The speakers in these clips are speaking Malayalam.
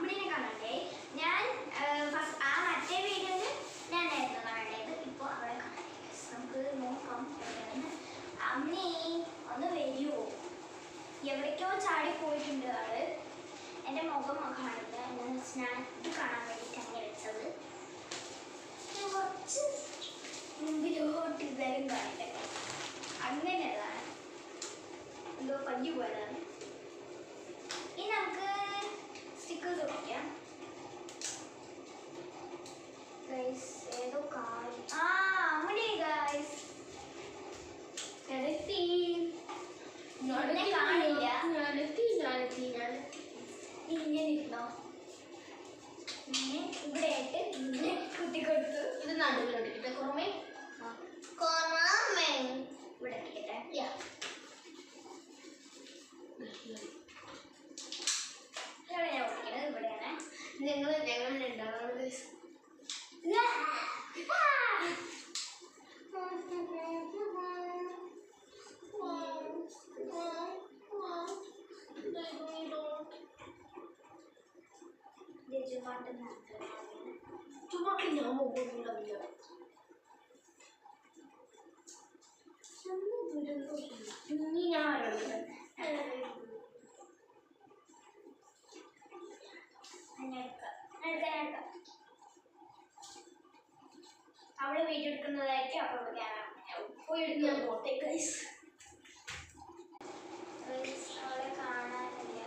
അമ്മിനെ കാണണ്ടേ. ഞാൻ ഫസ്റ്റ് ആ മറ്റേ വീഡിയോയിൽ ഞാനായിരുന്നു കാണേണ്ടത്. ഇപ്പോൾ അവളെ കാണണ്ടേ. നമുക്ക് നോക്കാം എവിടെയാണ്. അമ്മി ഒന്ന് വരുമോ? എവിടേക്കോ ചാടി പോയിട്ടുണ്ട് ആള്. എൻ്റെ മുഖം കാണില്ല. എന്താണെന്ന് വെച്ചാൽ ഞാൻ ഇത് കാണാൻ വേണ്ടിയിട്ട് അങ്ങനെ വെച്ചത്. ഞാൻ കുറച്ച് മുമ്പിലോട്ട് ഇതായാലും കാണില്ല. അങ്ങനെയതാണ്, എന്തോ പഞ്ഞു പോയതാണ്. ഇനി നമുക്ക് സ്റ്റിക്കേഴ്സ് നോക്കിയാം. ഗൈസ് ഏതോ കാര്യം അമ്മടി ഗൈസ് കാണില്ല. ഇങ്ങനെ ഇരുന്നോ? ഇവിടെ ആയിട്ട് ഇങ്ങനെ കുത്തിക്കൊടുത്തു. ഇത് നടുവിലോട്ടിട്ട് കുറമേ ഇവിടെ എത്തിക്കട്ടെ. ഞാൻ ഓടിക്കണത് ഇവിടെയാണ്. ഞങ്ങൾ രണ്ടാളാണ്. ഞാൻ പോകുന്നുണ്ടാവില്ല. ഇനി ഞാൻ അവള് വീഡിയോ എടുക്കുന്നതായിരിക്കും. അപ്പോൾ പോയി എടുക്കാൻ പോട്ടെ ഗൈസ്. അവളെ കാണാനില്ല.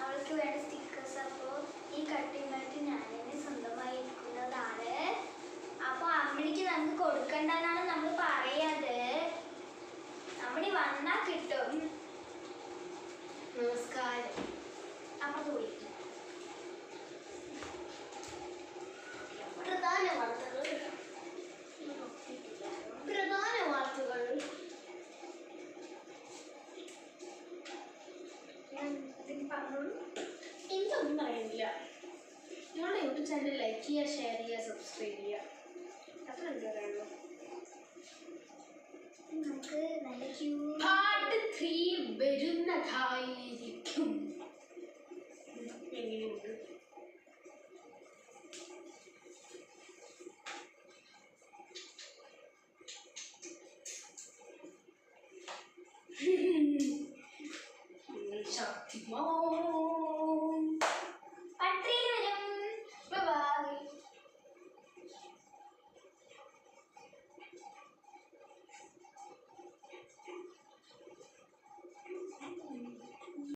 അവൾക്ക് വേണ്ട സ്റ്റിക്കേഴ്സ് അപ്പോൾ ഈ കട്ടിങ്ങായിട്ട് ഞാൻ തന്നെ സ്വന്തമായി എടുക്കുന്നതാണ്. അപ്പോൾ അമ്മണിക്ക് നമുക്ക് കൊടുക്കണ്ടെന്നാണ് നമ്മൾ പറയാത്. അമ്മണി വന്നാൽ കിട്ടും. നമസ്കാരം. അപ്പോൾ ചോദിക്കും പ്രധാന വാർത്തകൾ. എനിക്കൊന്നും പറയുന്നില്ല. നിങ്ങളുടെ യൂട്യൂബ് ചാനൽ ലൈക്ക് ചെയ്യുക, ഷെയർ ചെയ്യുക, സബ്സ്ക്രൈബ് ചെയ്യുക. അത്ര എന്ത് പറയുള്ളൂ. നമുക്ക് പാർട്ട് 3 വരുന്നതായിരിക്കും. എങ്ങനെയുണ്ട്? ശക്തിമാൻ